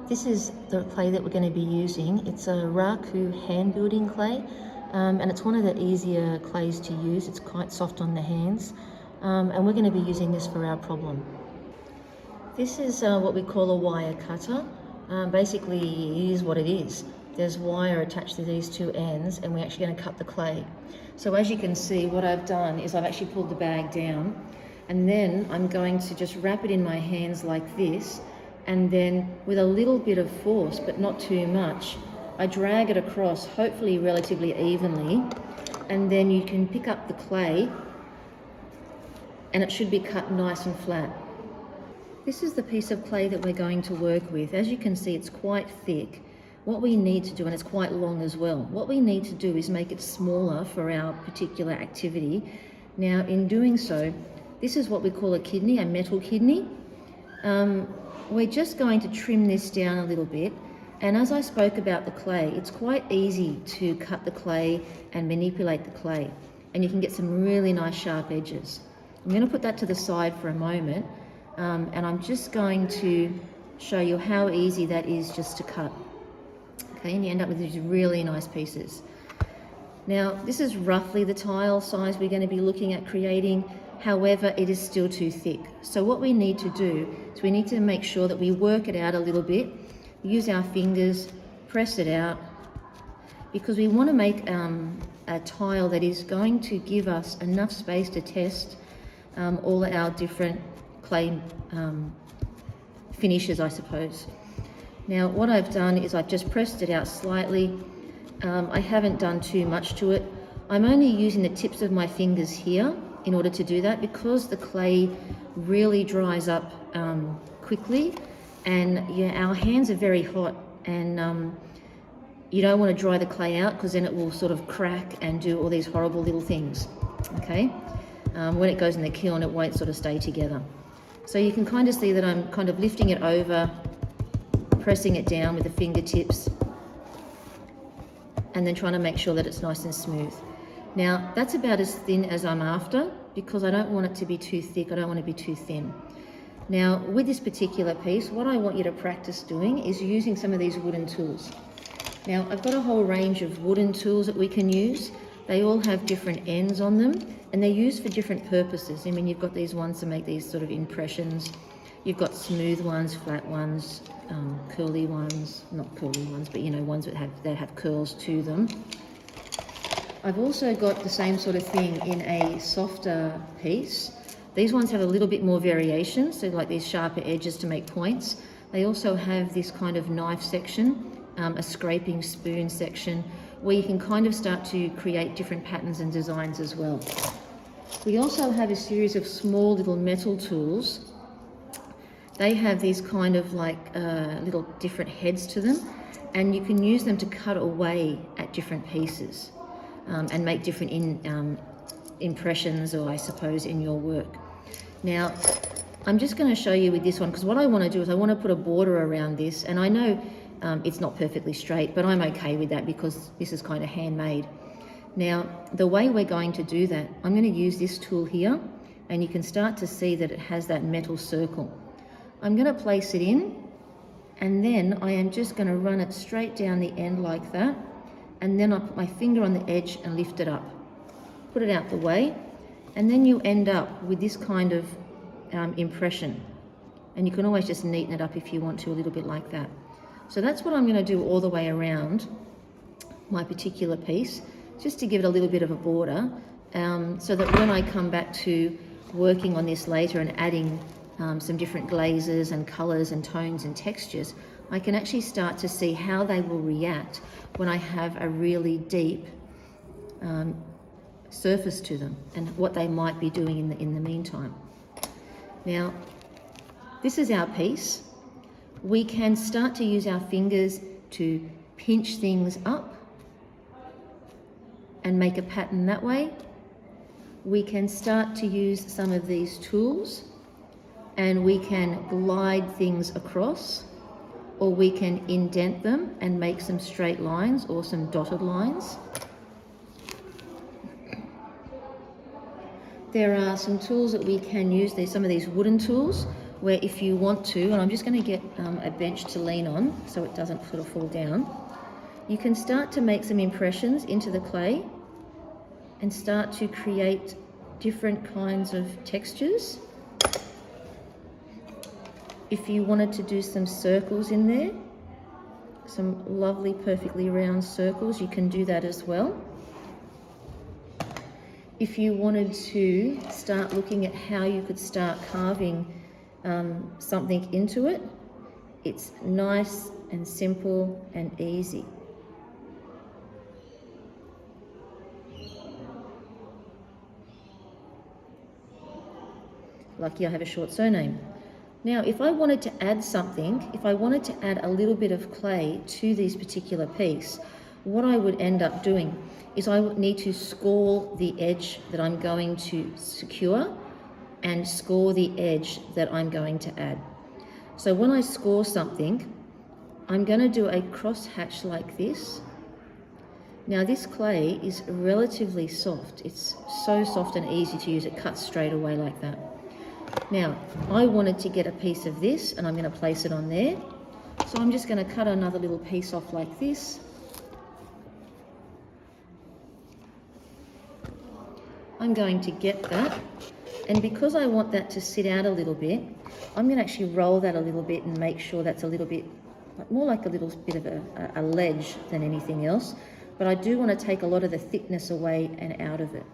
This is the clay that we're going to be using. It's a Raku hand building clay, and it's one of the easier clays to use. It's quite soft on the hands, and we're going to be using this for our problem. This is what we call a wire cutter. Basically, it is what it is. There's wire attached to these two ends, and we're actually going to cut the clay. So as you can see, what I've done is I've actually pulled the bag down, and then I'm going to just wrap it in my hands like this, and then with a little bit of force, but not too much, I drag it across, hopefully relatively evenly, and then you can pick up the clay, and it should be cut nice and flat. This is the piece of clay that we're going to work with. As you can see, it's quite thick. What we need to do, and it's quite long as well, what we need to do is make it smaller for our particular activity. Now, in doing so, this is what we call a kidney, a metal kidney. We're just going to trim this down a little bit. And as I spoke about the clay, it's quite easy to cut the clay and manipulate the clay. And you can get some really nice sharp edges. I'm going to put that to the side for a moment. And I'm just going to show you how easy that is just to cut. Okay, and you end up with these really nice pieces. Now, this is roughly the tile size we're going to be looking at creating. However, it is still too thick. So what we need to do is we need to make sure that we work it out a little bit, use our fingers, press it out, because we want to make a tile that is going to give us enough space to test all our different clay finishes, I suppose. Now, what I've done is I've just pressed it out slightly. I haven't done too much to it. I'm only using the tips of my fingers here in order to do that, because the clay really dries up quickly, and our hands are very hot, and you don't want to dry the clay out, because then it will sort of crack and do all these horrible little things. Okay, when it goes in the kiln, it won't sort of stay together. So you can kind of see that I'm kind of lifting it over, pressing it down with the fingertips, and then trying to make sure that it's nice and smooth. Now, that's about as thin as I'm after, because I don't want it to be too thick, I don't want it to be too thin. Now, with this particular piece, what I want you to practice doing is using some of these wooden tools. Now, I've got a whole range of wooden tools that we can use. They all have different ends on them, and they're used for different purposes. I mean, you've got these ones to make these sort of impressions. You've got smooth ones, flat ones, curly ones, not curly ones, but ones that have curls to them. I've also got the same sort of thing in a softer piece. These ones have a little bit more variation, so like these sharper edges to make points. They also have this kind of knife section, a scraping spoon section, where you can kind of start to create different patterns and designs as well. We also have a series of small little metal tools. They have these kind of like little different heads to them, and you can use them to cut away at different pieces and make different impressions, or I suppose, in your work. Now, I'm just going to show you with this one, because what I want to do is I want to put a border around this, and I know it's not perfectly straight, but I'm okay with that because this is kind of handmade. Now, the way we're going to do that, I'm going to use this tool here, and you can start to see that it has that metal circle. I'm going to place it in, and then I am just going to run it straight down the end like that, and then I put my finger on the edge and lift it up. Put it out the way, and then you end up with this kind of impression. And you can always just neaten it up if you want to, a little bit like that. So that's what I'm going to do all the way around my particular piece, just to give it a little bit of a border, so that when I come back to working on this later and adding some different glazes and colours and tones and textures, I can actually start to see how they will react when I have a really deep surface to them, and what they might be doing in the meantime. Now, this is our piece. We can start to use our fingers to pinch things up and make a pattern that way. We can start to use some of these tools, and we can glide things across, or we can indent them and make some straight lines or some dotted lines. There are some tools that we can use. There's some of these wooden tools where if you want to, and I'm just going to get a bench to lean on so it doesn't sort of fall down, you can start to make some impressions into the clay and start to create different kinds of textures. If you wanted to do some circles in there, some lovely perfectly round circles, you can do that as well. If you wanted to start looking at how you could start carving something into it, it's nice and simple and easy. Lucky I have a short surname. Now, if I wanted to add something, if I wanted to add a little bit of clay to this particular piece, what I would end up doing is I would need to score the edge that I'm going to secure and score the edge that I'm going to add. So when I score something, I'm going to do a cross hatch like this. Now this clay is relatively soft. It's so soft and easy to use. It cuts straight away like that. Now, I wanted to get a piece of this and I'm going to place it on there. So I'm just going to cut another little piece off like this. I'm going to get that, and because I want that to sit out a little bit, I'm going to actually roll that a little bit and make sure that's a little bit, more like a little bit of a ledge than anything else. But I do want to take a lot of the thickness away and out of it.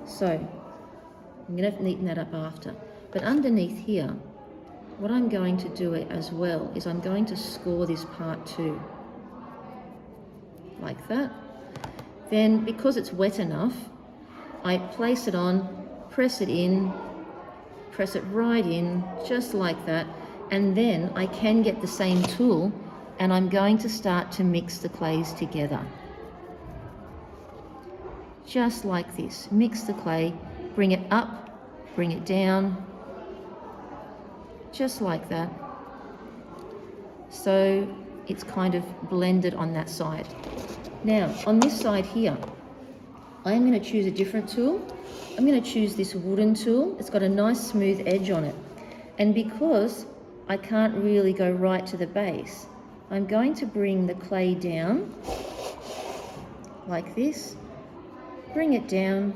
So I'm going to neaten that up after. But underneath here, what I'm going to do as well is I'm going to score this part too, like that. Then, because it's wet enough, I place it on, press it in, press it right in, just like that. And then I can get the same tool and I'm going to start to mix the clays together. Just like this. Mix the clay, bring it up, bring it down, just like that. So it's kind of blended on that side. Now, on this side here, I'm going to choose a different tool. I'm going to choose this wooden tool. It's got a nice smooth edge on it. And because I can't really go right to the base, I'm going to bring the clay down like this, bring it down,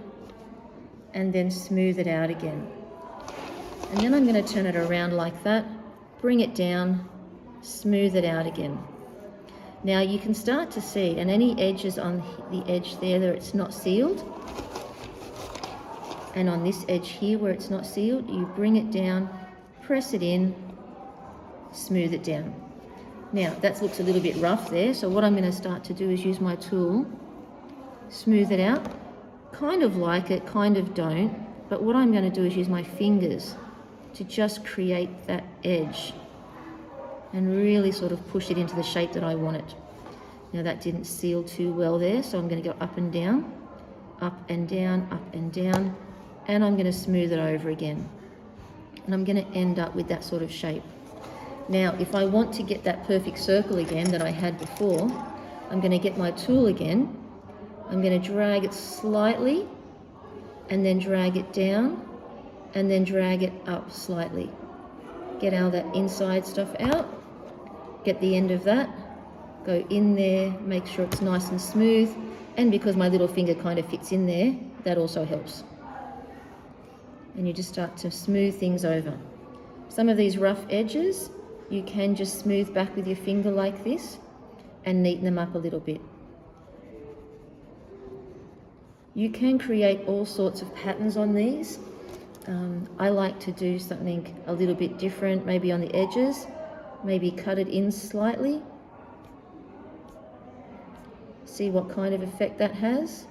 and then smooth it out again. And then I'm going to turn it around like that, bring it down, smooth it out again. Now you can start to see, and any edges on the edge there that it's not sealed, and on this edge here where it's not sealed, you bring it down, press it in, smooth it down. Now that looks a little bit rough there, so what I'm going to start to do is use my tool, smooth it out, kind of like it, kind of don't, but what I'm going to do is use my fingers to just create that edge and really sort of push it into the shape that I want it. Now that didn't seal too well there, so I'm going to go up and down, up and down, up and down, and I'm going to smooth it over again. And I'm going to end up with that sort of shape. Now, if I want to get that perfect circle again that I had before, I'm going to get my tool again. I'm going to drag it slightly, and then drag it down, and then drag it up slightly. Get all that inside stuff out. Get the end of that, go in there, make sure it's nice and smooth, and because my little finger kind of fits in there, that also helps. And you just start to smooth things over. Some of these rough edges, you can just smooth back with your finger like this and neaten them up a little bit. You can create all sorts of patterns on these. I like to do something a little bit different, maybe on the edges. Maybe cut it in slightly. See what kind of effect that has.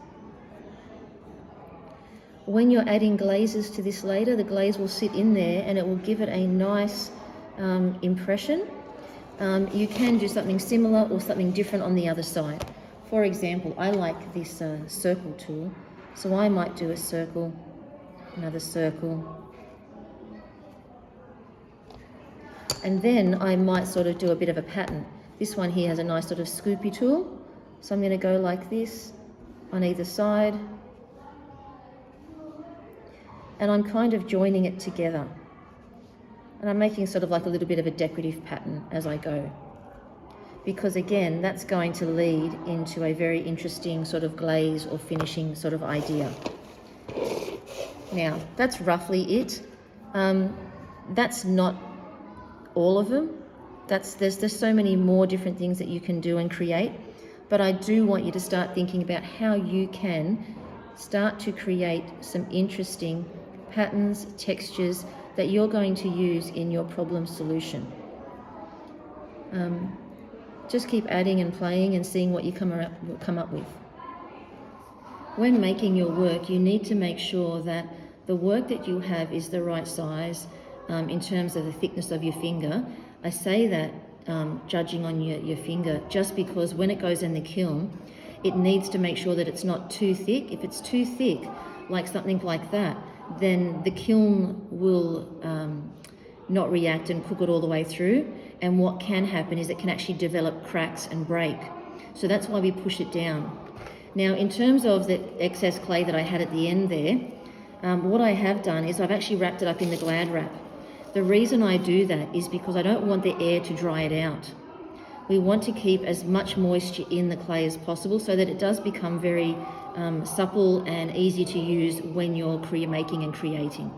When you're adding glazes to this later, the glaze will sit in there and it will give it a nice impression. You can do something similar or something different on the other side. For example, I like this circle tool, so I might do a circle, another circle, and then I might sort of do a bit of a pattern. This one here has a nice sort of scoopy tool, so I'm going to go like this on either side, and I'm kind of joining it together. And I'm making sort of like a little bit of a decorative pattern as I go. Because again, that's going to lead into a very interesting sort of glaze or finishing sort of idea. Now, that's roughly it. That's not all of them. There's so many more different things that you can do and create. But I do want you to start thinking about how you can start to create some interesting patterns, textures that you're going to use in your problem solution. Just keep adding and playing and seeing what you come up with. When making your work, you need to make sure that the work that you have is the right size in terms of the thickness of your finger. I say that judging on your finger just because when it goes in the kiln, it needs to make sure that it's not too thick. If it's too thick, like something like that, then the kiln will not react and cook it all the way through. And what can happen is it can actually develop cracks and break. So that's why we push it down. Now, in terms of the excess clay that I had at the end there, what I have done is I've actually wrapped it up in the Glad wrap. The reason I do that is because I don't want the air to dry it out. We want to keep as much moisture in the clay as possible so that it does become very supple and easy to use when you're making and creating.